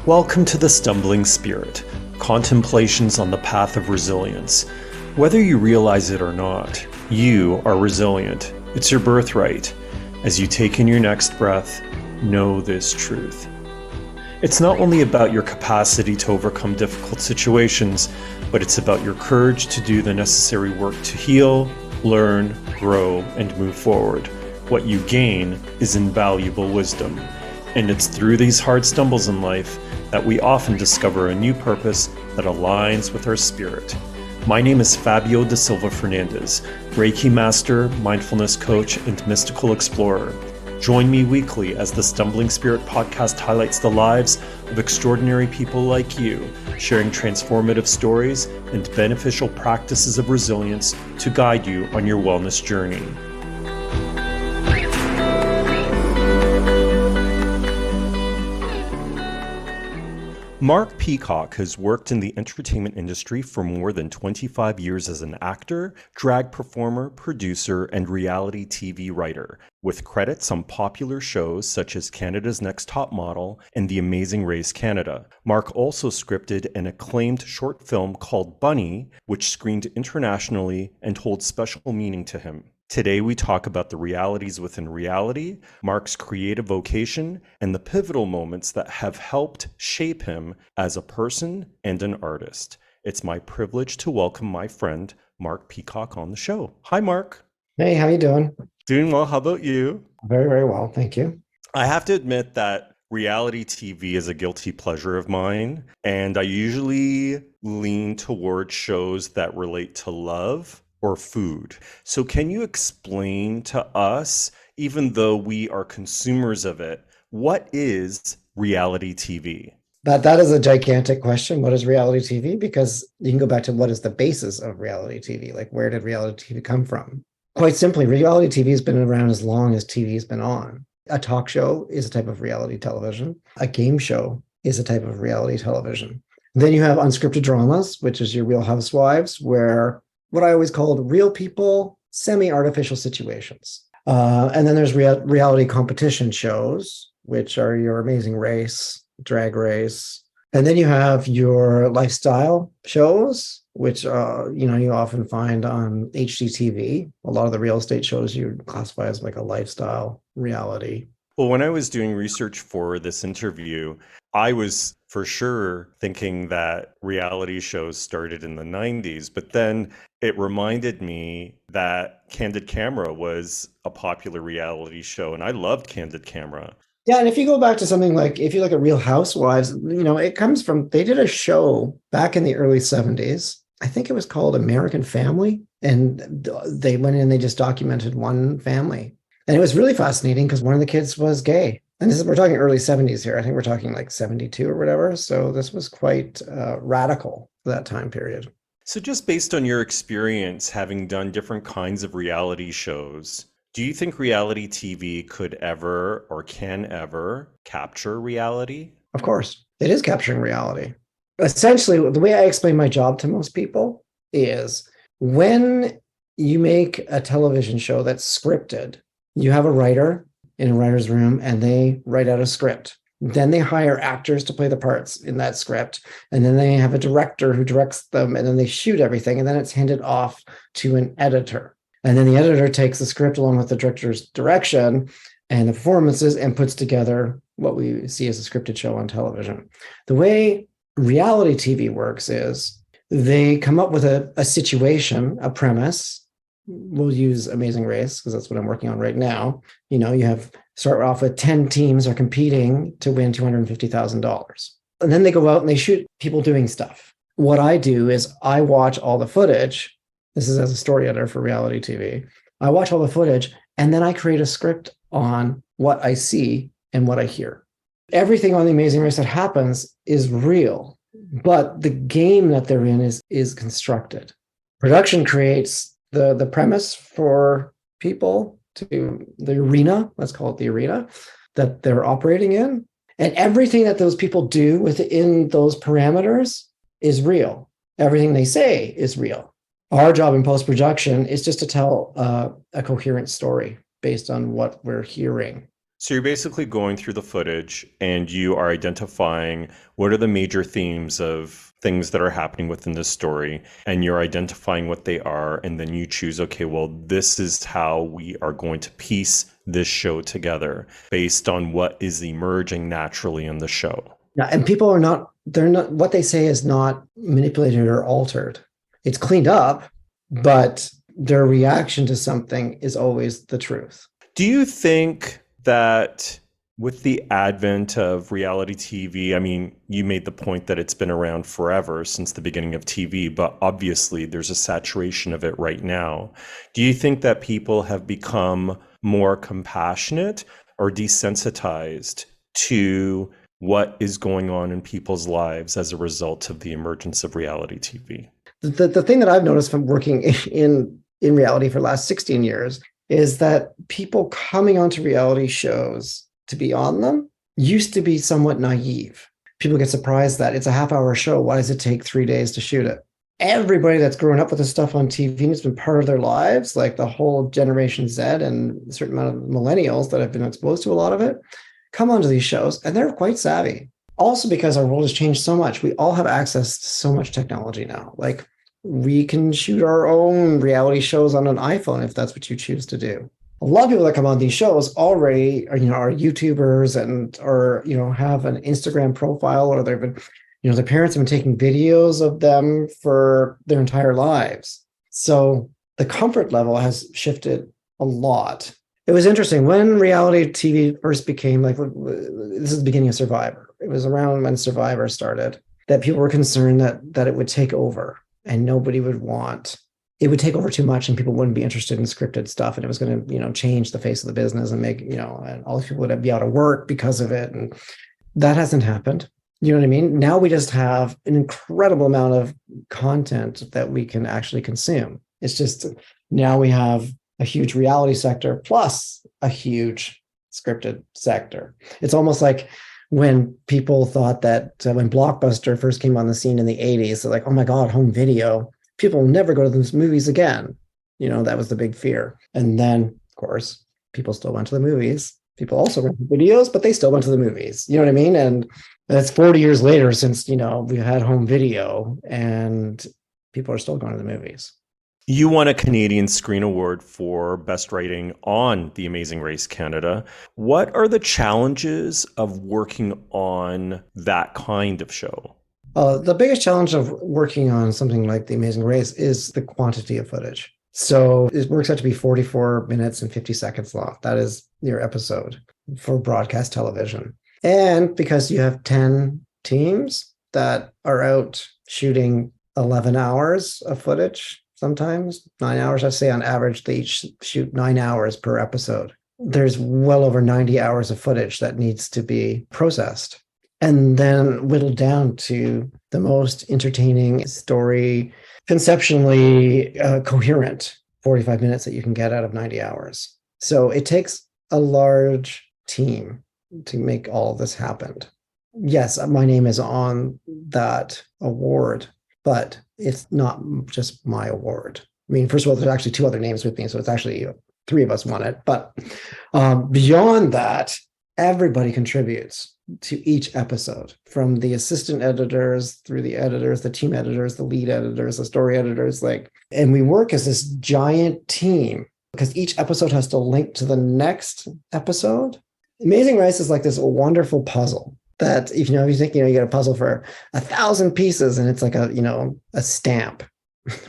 Welcome to The Stumbling Spirit, contemplations on the path of resilience. Whether you realize it or not, you are resilient. It's your birthright. As you take in your next breath, know this truth. It's not only about your capacity to overcome difficult situations, but it's about your courage to do the necessary work to heal, learn, grow, and move forward. What you gain is invaluable wisdom. And it's through these hard stumbles in life that we often discover a new purpose that aligns with our spirit. My name is Fabio da Silva Fernandez, Reiki Master, Mindfulness Coach, and Mystical Explorer. Join me weekly as the Stumbling Spirit podcast highlights the lives of extraordinary people like you, sharing transformative stories and beneficial practices of resilience to guide you on your wellness journey. Mark Peacock has worked in the entertainment industry for more than 25 years as an actor, drag performer, producer, and reality TV writer, with credits on popular shows such as Canada's Next Top Model and The Amazing Race Canada. Mark also scripted an acclaimed short film called Bunny, which screened internationally and holds special meaning to him. Today, we talk about the realities within reality, Mark's creative vocation, and the pivotal moments that have helped shape him as a person and an artist. It's my privilege to welcome my friend, Mark Peacock, on the show. Hi, Mark. Hey, how you doing? Doing well. How about you? Very, very well. Thank you. I have to admit that reality TV is a guilty pleasure of mine, and I usually lean towards shows that relate to love or food. So can you explain to us, even though we are consumers of it, what is reality TV? That is a gigantic question. What is reality TV? Because you can go back to what is the basis of reality TV? Like, where did reality TV come from? Quite simply, reality TV has been around as long as TV has been on. A talk show is a type of reality television. A game show is a type of reality television. Then you have unscripted dramas, which is your Real Housewives, where what I always called real people, semi-artificial situations. And then there's reality competition shows, which are your Amazing Race, Drag Race. And then you have your lifestyle shows, which you often find on HGTV. A lot of the real estate shows you classify as like a lifestyle reality. Well, when I was doing research for this interview, I was for sure thinking that reality shows started in the 90s, but then it reminded me that Candid Camera was a popular reality show, and I loved Candid Camera. Yeah, and if you go back to something like, if you look at Real Housewives, it comes from, they did a show back in the early 70s. I think it was called American Family, and they went in and they just documented one family. And it was really fascinating because one of the kids was gay. And we're talking early 70s here. I think we're talking like 72 or whatever. So this was quite radical for that time period. So just based on your experience having done different kinds of reality shows, do you think reality TV could ever or can ever capture reality? Of course, it is capturing reality. Essentially, the way I explain my job to most people is when you make a television show that's scripted, you have a writer in a writer's room and they write out a script. Then they hire actors to play the parts in that script. And then they have a director who directs them, and then they shoot everything. And then it's handed off to an editor. And then the editor takes the script along with the director's direction and the performances and puts together what we see as a scripted show on television. The way reality TV works is they come up with a situation, a premise. We'll use Amazing Race because that's what I'm working on right now. You start off with 10 teams are competing to win $250,000. And then they go out and they shoot people doing stuff. What I do is I watch all the footage. This is as a story editor for reality TV. I watch all the footage and then I create a script on what I see and what I hear. Everything on The Amazing Race that happens is real, but the game that they're in is constructed. Production creates the premise for people to the arena, let's call it the arena, that they're operating in. And everything that those people do within those parameters is real. Everything they say is real. Our job in post-production is just to tell a coherent story based on what we're hearing. So you're basically going through the footage and you are identifying what are the major themes of things that are happening within the story, and you're identifying what they are, and then you choose, okay, well, this is how we are going to piece this show together based on what is emerging naturally in the show. Yeah, and people are not, they're not, what they say is not manipulated or altered. It's cleaned up, but their reaction to something is always the truth. Do you think that with the advent of reality TV, I mean, you made the point that it's been around forever since the beginning of TV, but obviously there's a saturation of it right now. Do you think that people have become more compassionate or desensitized to what is going on in people's lives as a result of the emergence of reality TV? The thing that I've noticed from working in reality for the last 16 years is that people coming onto reality shows to be on them used to be somewhat naive. People get surprised that it's a half-hour show. Why does it take 3 days to shoot it? Everybody that's grown up with this stuff on TV and it's been part of their lives, like the whole Generation Z and a certain amount of millennials that have been exposed to a lot of it, come onto these shows and they're quite savvy. Also because our world has changed so much. We all have access to so much technology now. Like we can shoot our own reality shows on an iPhone if that's what you choose to do. A lot of people that come on these shows already are, are YouTubers and or have an Instagram profile, or they've been, their parents have been taking videos of them for their entire lives. So the comfort level has shifted a lot. It was interesting when reality TV first became like, this is the beginning of Survivor. It was around when Survivor started that people were concerned that it would take over and nobody would want, it would take over too much and people wouldn't be interested in scripted stuff. And it was going to, change the face of the business and make, and all these people would be out of work because of it. And that hasn't happened. You know what I mean? Now we just have an incredible amount of content that we can actually consume. It's just now we have a huge reality sector plus a huge scripted sector. It's almost like when people thought that when Blockbuster first came on the scene in the 80s, they're like, oh my God, home video. People will never go to those movies again. That was the big fear. And then, of course, people still went to the movies. People also rented videos, but they still went to the movies. You know what I mean? And that's 40 years later since, we had home video and people are still going to the movies. You won a Canadian Screen Award for Best Writing on The Amazing Race Canada. What are the challenges of working on that kind of show? The biggest challenge of working on something like The Amazing Race is the quantity of footage. So it works out to be 44 minutes and 50 seconds long. That is your episode for broadcast television. And because you have 10 teams that are out shooting 11 hours of footage, sometimes 9 hours, I'd say on average, they each shoot 9 hours per episode. There's well over 90 hours of footage that needs to be processed and then whittled down to the most entertaining story, conceptually coherent 45 minutes that you can get out of 90 hours. So it takes a large team to make all this happen. Yes, my name is on that award, but it's not just my award. I mean, first of all, there's actually two other names with me, so it's actually 3 of us won it. But beyond that, everybody contributes to each episode, from the assistant editors through the editors, the team editors, the lead editors, the story editors, and we work as this giant team because each episode has to link to the next episode. Amazing Race is like this wonderful puzzle that if you think, you get a puzzle for 1,000 pieces and it's like a stamp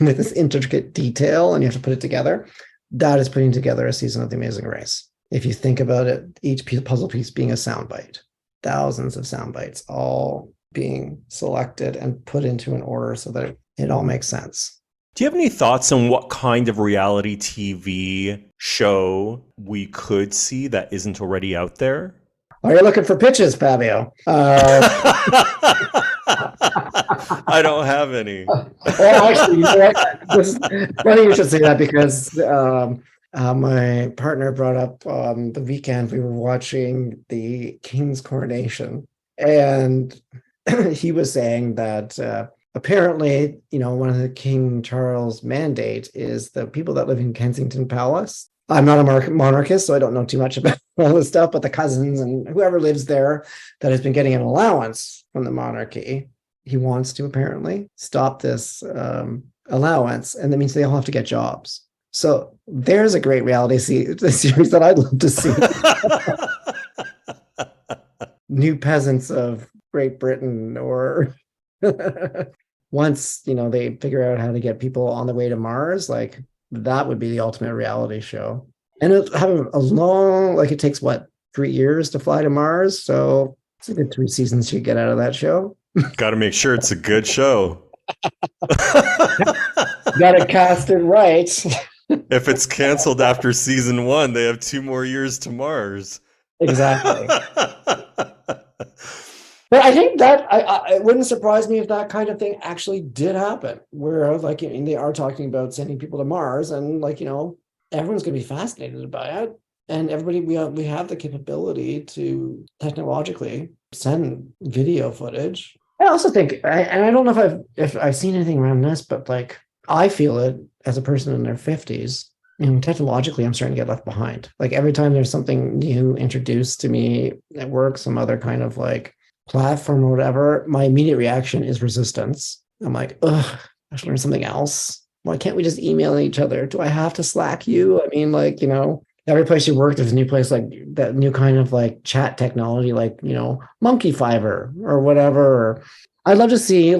with this intricate detail and you have to put it together. That is putting together a season of The Amazing Race. If you think about it, each puzzle piece being a soundbite, thousands of sound bites all being selected and put into an order so that it all makes sense. Do you have any thoughts on what kind of reality TV show we could see that isn't already out there? Are you looking for pitches, Fabio? I don't have any. Actually, it's funny you should say that because my partner brought up the weekend we were watching the King's coronation, and he was saying that apparently, one of the King Charles mandate is the people that live in Kensington Palace. I'm not a monarchist, so I don't know too much about all this stuff, but the cousins and whoever lives there that has been getting an allowance from the monarchy, he wants to apparently stop this allowance, and that means they all have to get jobs. So there's a great reality series that I'd love to see. New Peasants of Great Britain, or once they figure out how to get people on the way to Mars, like that would be the ultimate reality show. And it have a long, like it takes 3 years to fly to Mars, so it's a good 3 seasons you get out of that show. Got to make sure it's a good show. Got to cast it right. If it's canceled after season 1, they have 2 more years to Mars. Exactly. But I think that it wouldn't surprise me if that kind of thing actually did happen, where they are talking about sending people to Mars, and everyone's going to be fascinated by it, and everybody we have the capability to technologically send video footage. I also think, and I don't know if I've seen anything around this, but I feel it as a person in their 50s. Technologically, I'm starting to get left behind. Every time there's something new introduced to me at work, some other kind of platform or whatever, my immediate reaction is resistance. I'm like, ugh, I should learn something else. Why can't we just email each other? Do I have to Slack you? I mean, every place you work, there's a new place that new kind of chat technology, Monkey Fiverr or whatever. I'd love to see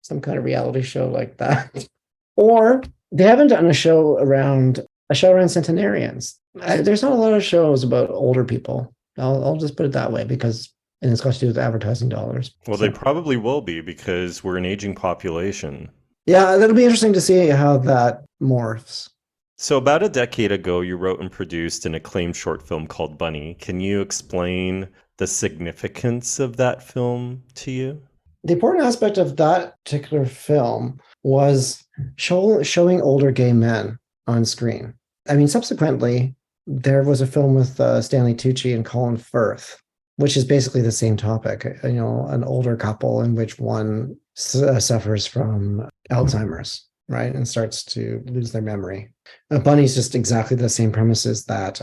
some kind of reality show like that. Or they haven't done a show around centenarians. There's not a lot of shows about older people. I'll just put it that way, because it's got to do with advertising dollars. Well, they probably will be, because we're an aging population. Yeah, that'll be interesting to see how that morphs. So about a decade ago, you wrote and produced an acclaimed short film called Bunny. Can you explain the significance of that film to you? The important aspect of that particular film was showing older gay men on screen. I mean, subsequently, there was a film with Stanley Tucci and Colin Firth, which is basically the same topic, an older couple in which one suffers from Alzheimer's, right, and starts to lose their memory. Bunny's just exactly the same premise as that.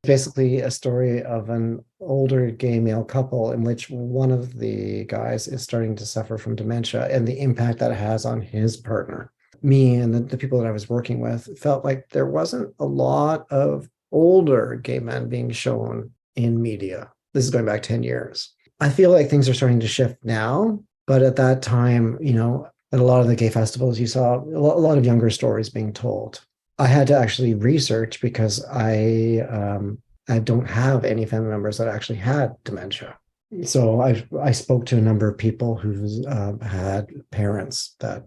Basically a story of an older gay male couple in which one of the guys is starting to suffer from dementia, and the impact that it has on his partner. Me and the people that I was working with felt like there wasn't a lot of older gay men being shown in media. This is going back 10 years. I feel like things are starting to shift now, but at that time, at a lot of the gay festivals, you saw a lot of younger stories being told. I had to actually research, because I don't have any family members that actually had dementia. So I spoke to a number of people who had parents that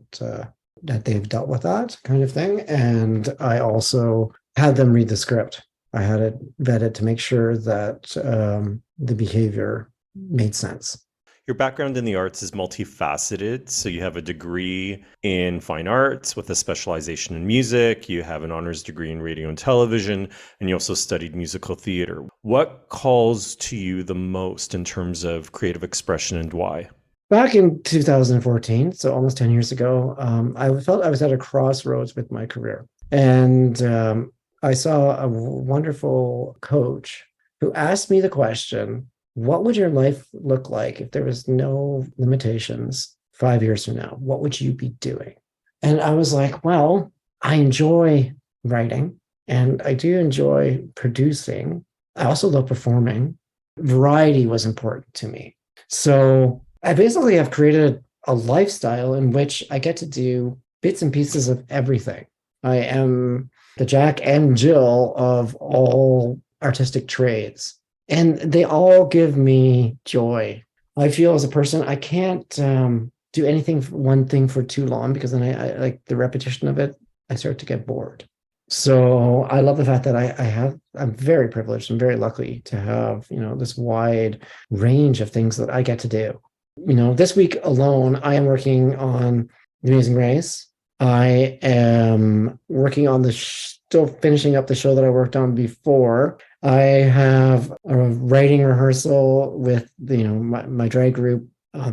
they've dealt with that kind of thing. And I also had them read the script. I had it vetted to make sure that the behavior made sense. Your background in the arts is multifaceted. So you have a degree in fine arts with a specialization in music. You have an honors degree in radio and television, and you also studied musical theater. What calls to you the most in terms of creative expression, and why? Back in 2014, so almost 10 years ago, I felt I was at a crossroads with my career. And I saw a wonderful coach who asked me the question, what would your life look like if there was no limitations 5 years from now? What would you be doing? And I was like, well, I enjoy writing, and I do enjoy producing. I also love performing. Variety was important to me. So I basically have created a lifestyle in which I get to do bits and pieces of everything. I am the Jack and Jill of all artistic trades. And they all give me joy. I feel as a person, I can't do one thing for too long, because then I like the repetition of it, I start to get bored. So I love the fact that I'm very privileged and very lucky to have, this wide range of things that I get to do. This week alone, I am working on The Amazing Race. I am working on still finishing up the show that I worked on before. I have a writing rehearsal with my drag group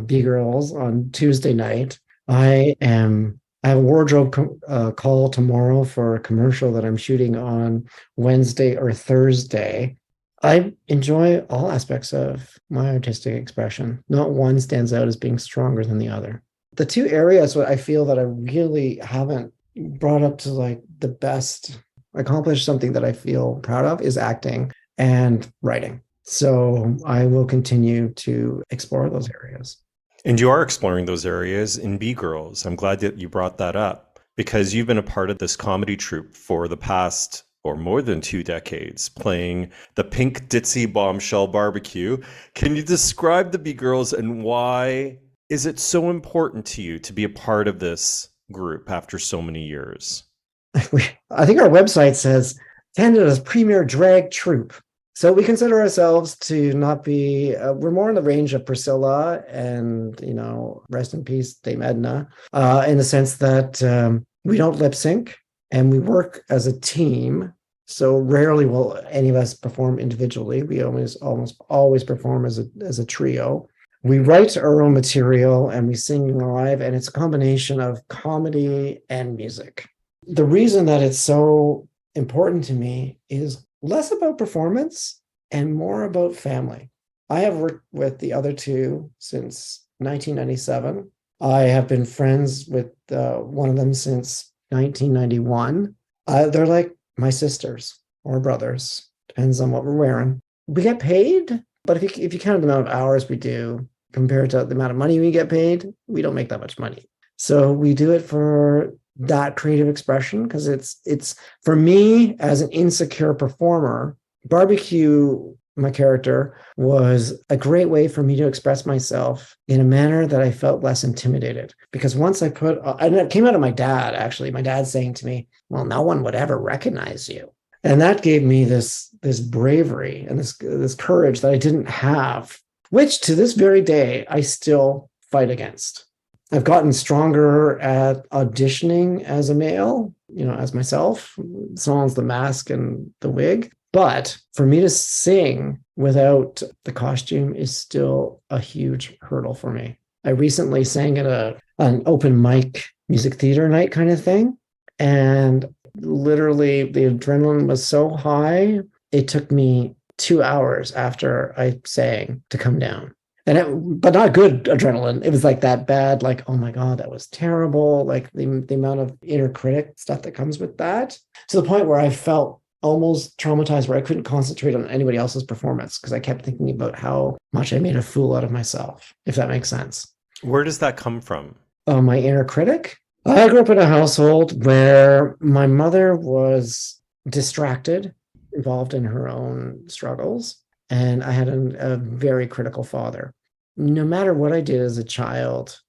B-Girls on Tuesday night. I have a call tomorrow for a commercial that I'm shooting on Wednesday or Thursday. I enjoy all aspects of my artistic expression. Not one stands out as being stronger than the other. The two areas what I feel that I really haven't brought up to like the best, accomplished something that I feel proud of is acting and writing. So I will continue to explore those areas. And you are exploring those areas in B Girls. I'm glad that you brought that up because you've been a part of this comedy troupe for the past or more than 2 decades, playing the pink ditzy bombshell barbecue. Can you describe the B Girls and why is it so important to you to be a part of this group after so many years? I think our website says Canada's premier drag troupe. So we consider ourselves to not be, we're more in the range of Priscilla and, rest in peace, Dame Edna, in the sense that we don't lip sync and we work as a team. So rarely will any of us perform individually. We almost always perform as a trio. We write our own material and we sing live, and it's a combination of comedy and music. The reason that it's so important to me is less about performance and more about family. I have worked with the other two since 1997. I have been friends with one of them since 1991. They're like my sisters or brothers, depends on what we're wearing. We get paid, but if you count the amount of hours we do compared to the amount of money we get paid, we don't make that much money. So we do it for that creative expression because it's for me as an insecure performer. Barbecue, my character, was a great way for me to express myself in a manner that I felt less intimidated. Because once and it came out of my dad, actually, my dad saying to me, well, no one would ever recognize you. And that gave me this bravery and this courage that I didn't have, which to this very day, I still fight against. I've gotten stronger at auditioning as a male, as myself, sans the mask and the wig. But for me to sing without the costume is still a huge hurdle for me. I recently sang at an open mic music theater night kind of thing. And literally the adrenaline was so high, it took me 2 hours after I sang to come down. But not good adrenaline. It was like that bad, like, oh my God, that was terrible. Like the amount of inner critic stuff that comes with that, to the point where I felt almost traumatized, where I couldn't concentrate on anybody else's performance because I kept thinking about how much I made a fool out of myself, if that makes sense. Where does that come from? My inner critic? I grew up in a household where my mother was distracted, involved in her own struggles. And I had a very critical father. No matter what I did as a child,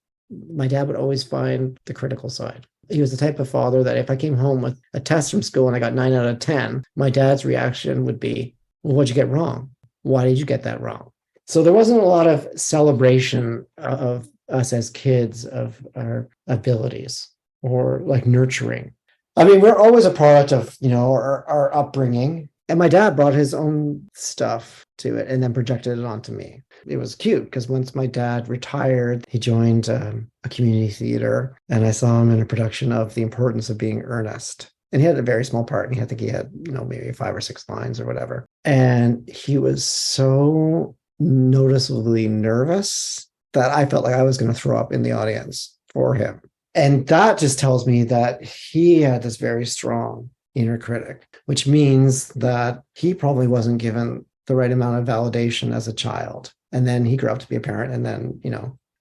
my dad would always find the critical side. He was the type of father that if I came home with a test from school and I got 9 out of 10, my dad's reaction would be, well, what'd you get wrong? Why did you get that wrong? So there wasn't a lot of celebration of us as kids, of our abilities or like nurturing. I mean, we're always a product of, our upbringing. And my dad brought his own stuff to it and then projected it onto me. It was cute because once my dad retired, he joined a community theater, and I saw him in a production of The Importance of Being Earnest. And he had a very small part. And I think he had, maybe 5 or 6 lines or whatever. And he was so noticeably nervous that I felt like I was going to throw up in the audience for him. And that just tells me that he had this very strong inner critic, which means that he probably wasn't given the right amount of validation as a child. And then he grew up to be a parent. And then,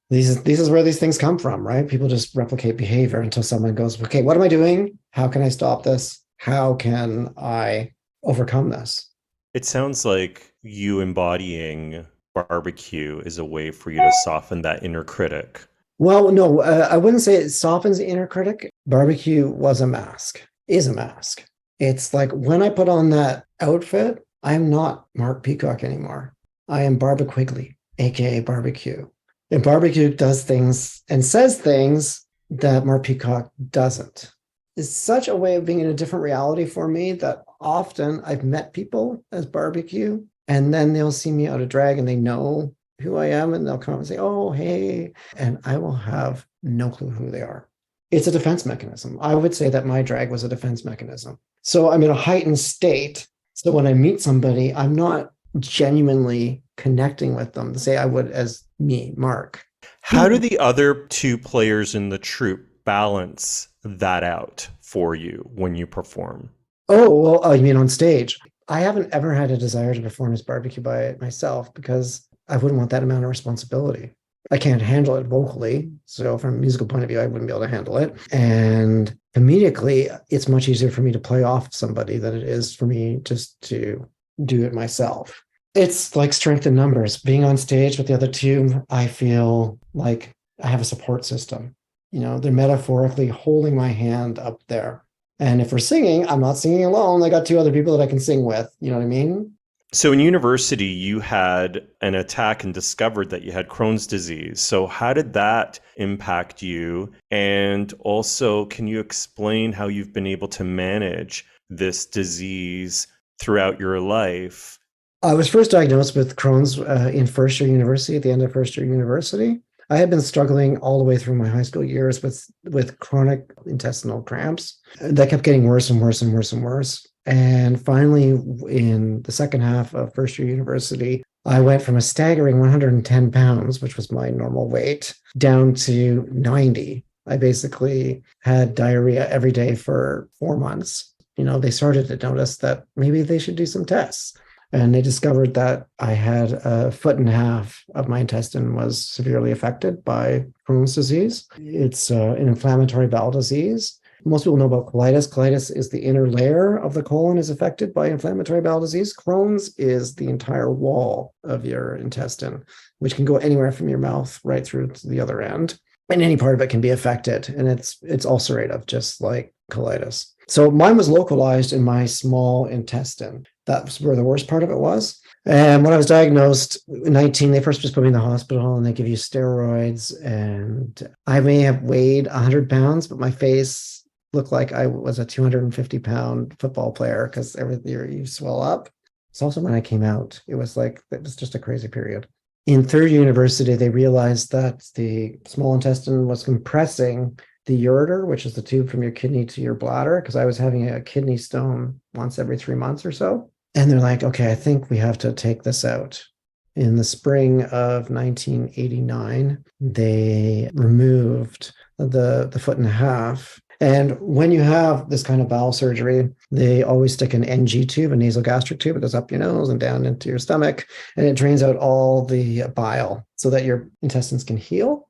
this is where these things come from, right? People just replicate behavior until someone goes, okay, what am I doing? How can I stop this? How can I overcome this? It sounds like you embodying barbecue is a way for you to soften that inner critic. Well, no, I wouldn't say it softens the inner critic. Barbecue is a mask. It's like when I put on that outfit, I'm not Mark Peacock anymore. I am Barbara Quigley, aka Barbecue. And Barbecue does things and says things that Mark Peacock doesn't. It's such a way of being in a different reality for me that often I've met people as Barbecue, and then they'll see me out of drag and they know who I am, and they'll come and say, oh, hey, and I will have no clue who they are. It's a defense mechanism. I would say that my drag was a defense mechanism. So I'm in a heightened state. So when I meet somebody, I'm not genuinely connecting with them the say I would as me, Mark. How do the other two players in the troupe balance that out for you when you perform? Oh, well, you mean on stage? I haven't ever had a desire to perform as Barbecue by myself because I wouldn't want that amount of responsibility. I can't handle it vocally. So from a musical point of view, I wouldn't be able to handle it. And comedically, it's much easier for me to play off somebody than it is for me just to do it myself. It's like strength in numbers. Being on stage with the other two, I feel like I have a support system. They're metaphorically holding my hand up there. And if we're singing, I'm not singing alone. I got two other people that I can sing with. You know what I mean? So in university, you had an attack and discovered that you had Crohn's disease. So how did that impact you? And also, can you explain how you've been able to manage this disease throughout your life? I was first diagnosed with Crohn's in first year university, at the end of first year university. I had been struggling all the way through my high school years with chronic intestinal cramps that kept getting worse and worse and worse and worse. And finally, in the second half of first year university, I went from a staggering 110 pounds, which was my normal weight, down to 90. I basically had diarrhea every day for 4 months. They started to notice that maybe they should do some tests. And they discovered that I had a foot and a half of my intestine was severely affected by Crohn's disease. It's an inflammatory bowel disease. Most people know about colitis. Colitis is the inner layer of the colon is affected by inflammatory bowel disease. Crohn's is the entire wall of your intestine, which can go anywhere from your mouth right through to the other end. And any part of it can be affected. And it's ulcerative, just like colitis. So mine was localized in my small intestine. That's where the worst part of it was. And when I was diagnosed at 19, they first just put me in the hospital and they give you steroids. And I may have weighed 100 pounds, but my face looked like I was a 250-pound football player because every year you swell up. It's also when I came out. It was just a crazy period. In third year university, they realized that the small intestine was compressing the ureter, which is the tube from your kidney to your bladder, because I was having a kidney stone once every 3 months or so. And they're like, okay, I think we have to take this out. In the spring of 1989, they removed the foot and a half. And when you have this kind of bowel surgery, they always stick an NG tube, a nasogastric tube. It goes up your nose and down into your stomach, and it drains out all the bile so that your intestines can heal.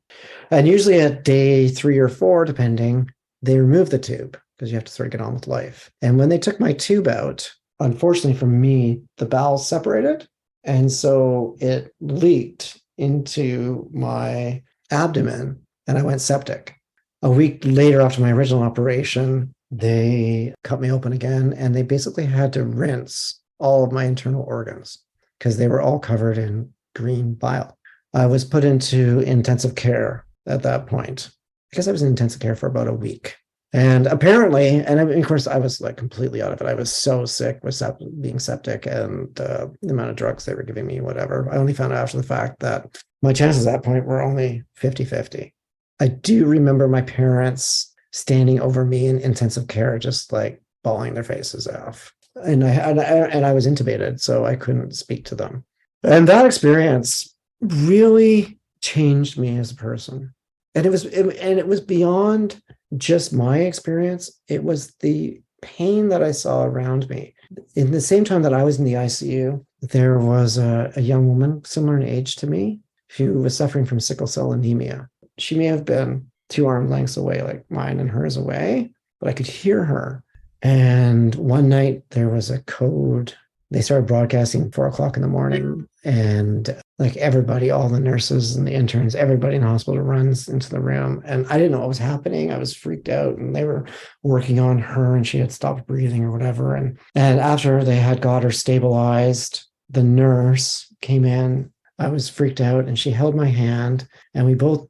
And usually at day 3 or 4, depending, they remove the tube because you have to sort of get on with life. And when they took my tube out, unfortunately for me, the bowels separated. And so it leaked into my abdomen and I went septic. A week later, after my original operation, they cut me open again and they basically had to rinse all of my internal organs because they were all covered in green bile. I was put into intensive care at that point because I was in intensive care for about a week. And apparently, and of course, I was like completely out of it. I was so sick with being septic and the amount of drugs they were giving me, whatever. I only found out after the fact that my chances at that point were only 50-50. I do remember my parents standing over me in intensive care, just like bawling their faces off. And I was intubated, so I couldn't speak to them. And that experience really changed me as a person. And it was beyond just my experience. It was the pain that I saw around me. In the same time that I was in the ICU, there was a young woman similar in age to me who was suffering from sickle cell anemia. She may have been 2 arm lengths away, like mine and hers away, but I could hear her. And one night there was a code. They started broadcasting 4:00 in the morning, and like everybody, all the nurses and the interns, everybody in the hospital runs into the room. And I didn't know what was happening. I was freaked out, and they were working on her and she had stopped breathing or whatever. And after they had got her stabilized, the nurse came in. I was freaked out and she held my hand and we both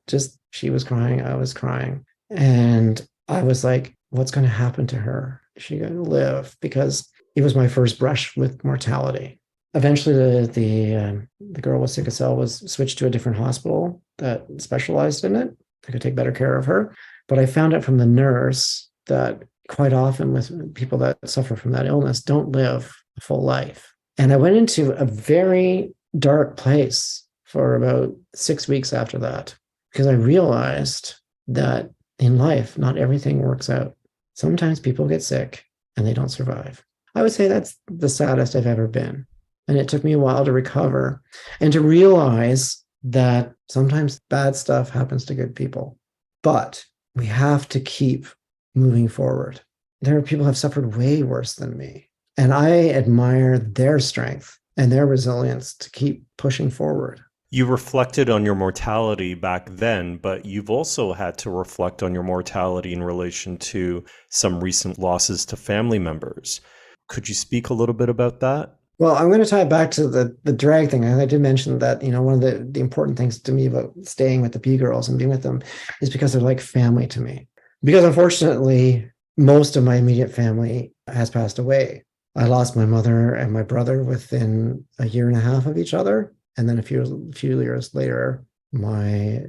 she was crying, I was crying. And I was like, what's going to happen to her? Is she going to live? Because it was my first brush with mortality. Eventually, the girl with sickle cell was switched to a different hospital that specialized in it. I could take better care of her. But I found out from the nurse that quite often with people that suffer from that illness don't live a full life. And I went into a very dark place for about 6 weeks after that because I realized that in life, not everything works out. Sometimes people get sick and they don't survive. I would say that's the saddest I've ever been. And it took me a while to recover and to realize that sometimes bad stuff happens to good people. But we have to keep moving forward. There are people who have suffered way worse than me. And I admire their strength and their resilience to keep pushing forward. You reflected on your mortality back then, but you've also had to reflect on your mortality in relation to some recent losses to family members. Could you speak a little bit about that? Well, I'm going to tie it back to the drag thing. I did mention that, one of the important things to me about staying with the P girls and being with them is because they're like family to me. Because unfortunately, most of my immediate family has passed away. I lost my mother and my brother within a year and a half of each other. And then a few years later, my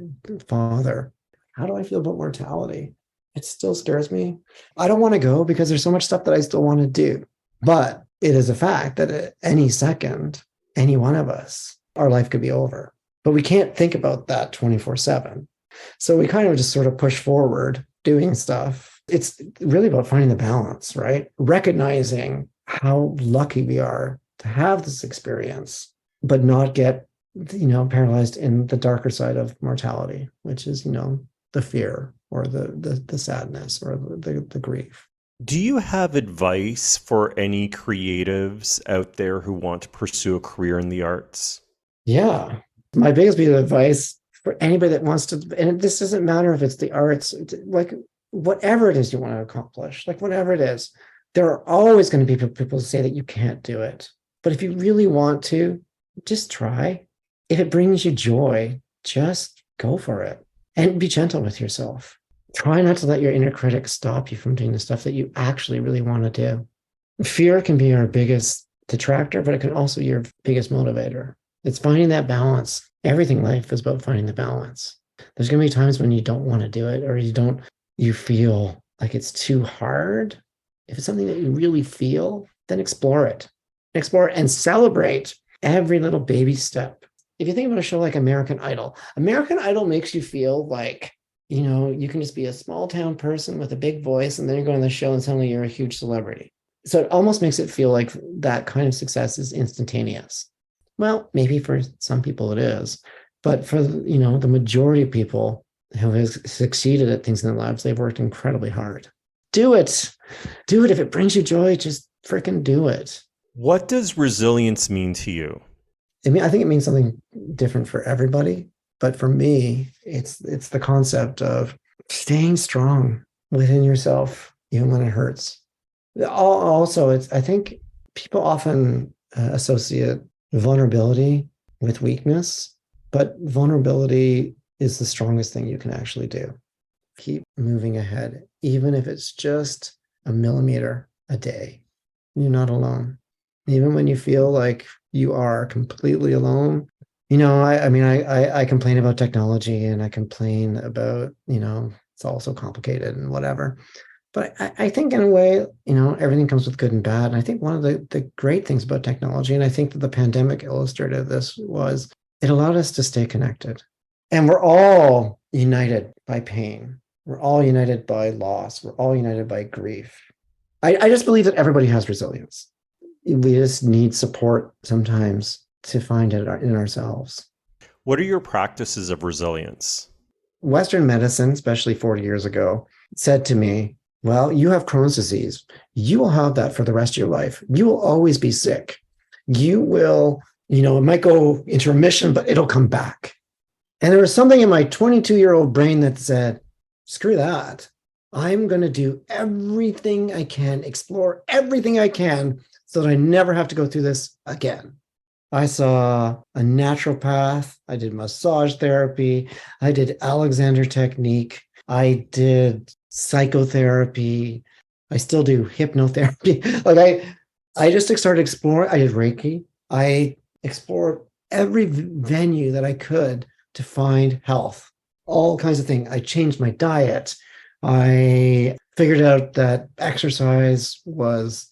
father. How do I feel about mortality? It still scares me. I don't want to go because there's so much stuff that I still want to do. But it is a fact that at any second, any one of us, our life could be over. But we can't think about that 24/7. So we kind of just sort of push forward doing stuff. It's really about finding the balance, right? Recognizing how lucky we are to have this experience, but not get, paralyzed in the darker side of mortality, which is, the fear or the sadness or the grief. Do you have advice for any creatives out there who want to pursue a career in the arts? Yeah. My biggest piece of advice for anybody that wants to, and this doesn't matter if it's the arts, like whatever it is you want to accomplish, like whatever it is, there are always going to be people who say that you can't do it. But if you really want to, just try. If it brings you joy, just go for it and be gentle with yourself. Try not to let your inner critic stop you from doing the stuff that you actually really want to do. Fear can be our biggest detractor, but it can also be your biggest motivator. It's finding that balance. Everything in life is about finding the balance. There's going to be times when you don't want to do it or you feel like it's too hard. If it's something that you really feel, then explore it. Explore it and celebrate every little baby step. If you think about a show like American Idol makes you feel like, you can just be a small town person with a big voice, and then you go on the show and suddenly you're a huge celebrity. So it almost makes it feel like that kind of success is instantaneous. Well, maybe for some people it is, but for, the majority of people who have succeeded at things in their lives, they've worked incredibly hard. Do it. Do it. If it brings you joy, just freaking do it. What does resilience mean to you? I think it means something different for everybody. But for me, it's the concept of staying strong within yourself, even when it hurts. Also, I think people often associate vulnerability with weakness, but vulnerability is the strongest thing you can actually do. Keep moving ahead, even if it's just a millimeter a day. You're not alone. Even when you feel like you are completely alone. I complain about technology and I complain about, it's all so complicated and whatever. But I think in a way, everything comes with good and bad. And I think one of the great things about technology, and I think that the pandemic illustrated this, was it allowed us to stay connected. And we're all united by pain. We're all united by loss. We're all united by grief. I just believe that everybody has resilience. We just need support sometimes to find it in ourselves. What are your practices of resilience? Western medicine, especially 40 years ago, said to me, well, you have Crohn's disease. You will have that for the rest of your life. You will always be sick. You will, it might go into remission, but it'll come back. And there was something in my 22-year-old brain that said, screw that. I'm going to do everything I can, explore everything I can so that I never have to go through this again. I saw a naturopath. I did massage therapy. I did Alexander technique. I did psychotherapy. I still do hypnotherapy. I just started exploring. I did Reiki. I explored every venue that I could to find health, all kinds of things. I changed my diet. I figured out that exercise was,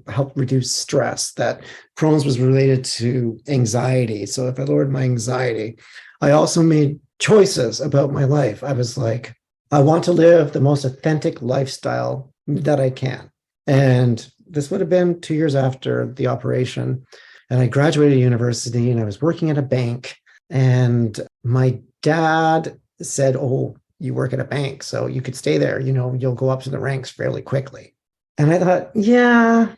helped reduce stress, that Crohn's was related to anxiety. So if I lowered my anxiety, I also made choices about my life. I was like, I want to live the most authentic lifestyle that I can. And this would have been 2 years after the operation. And I graduated university and I was working at a bank. And my dad said, "Oh, you work at a bank, so you could stay there. You'll go up to the ranks fairly quickly." And I thought, yeah,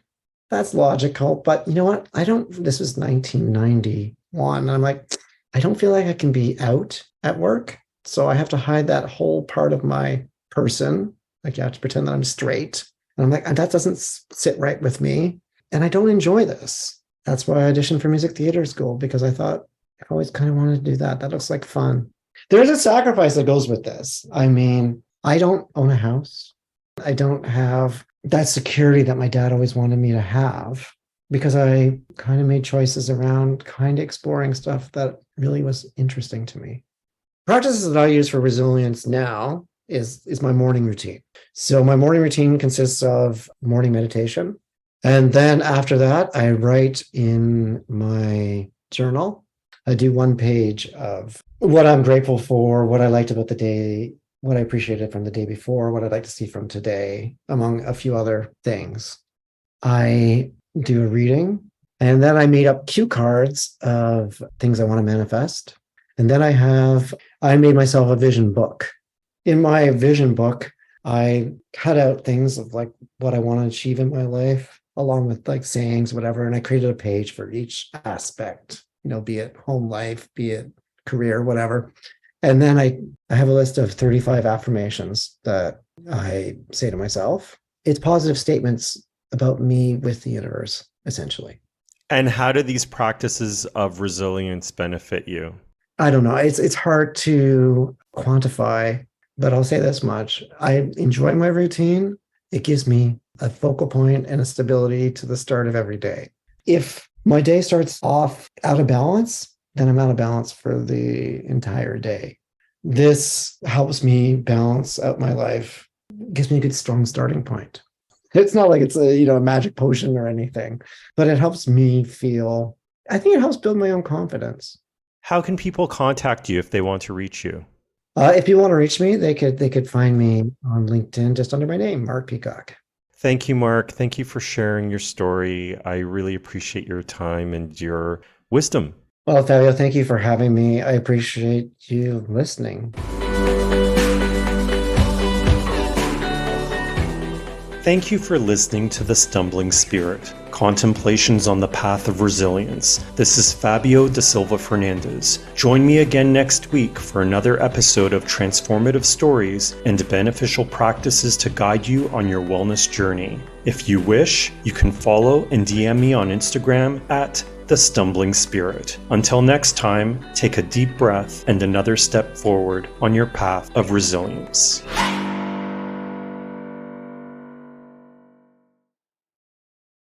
that's logical. But you know what? This was 1991. And I'm like, I don't feel like I can be out at work. So I have to hide that whole part of my person. Like, you have to pretend that I'm straight. And I'm like, that doesn't sit right with me. And I don't enjoy this. That's why I auditioned for music theater school, because I thought I always kind of wanted to do that. That looks like fun. There's a sacrifice that goes with this. I mean, I don't own a house. I don't have that security that my dad always wanted me to have, because I kind of made choices around kind of exploring stuff that really was interesting to me. Practices that I use for resilience now is my morning routine. So my morning routine consists of morning meditation. And then after that, I write in my journal. I do 1 page of what I'm grateful for, what I liked about the day, what I appreciated from the day before, what I'd like to see from today, among a few other things. I do a reading, and then I made up cue cards of things I want to manifest. And then I made myself a vision book. In my vision book, I cut out things of like what I want to achieve in my life, along with like sayings, whatever. And I created a page for each aspect, be it home life, be it career, whatever. And then I have a list of 35 affirmations that I say to myself. It's positive statements about me with the universe, essentially. And how do these practices of resilience benefit you? I don't know. It's hard to quantify, but I'll say this much. I enjoy my routine. It gives me a focal point and a stability to the start of every day. If my day starts off out of balance, then I'm out of balance for the entire day. This helps me balance out my life. It gives me a good, strong starting point. It's not like it's a magic potion or anything, but it helps me feel, I think it helps build my own confidence. How can people contact you if they want to reach you? If you want to reach me, they could find me on LinkedIn just under my name, Mark Peacock. Thank you, Mark. Thank you for sharing your story. I really appreciate your time and your wisdom. Well, Fabio, thank you for having me. I appreciate you listening. Thank you for listening to The Stumbling Spirit, Contemplations on the Path of Resilience. This is Fabio da Silva Fernandez. Join me again next week for another episode of transformative stories and beneficial practices to guide you on your wellness journey. If you wish, you can follow and DM me on Instagram at The Stumbling Spirit. Until next time, take a deep breath and another step forward on your path of resilience.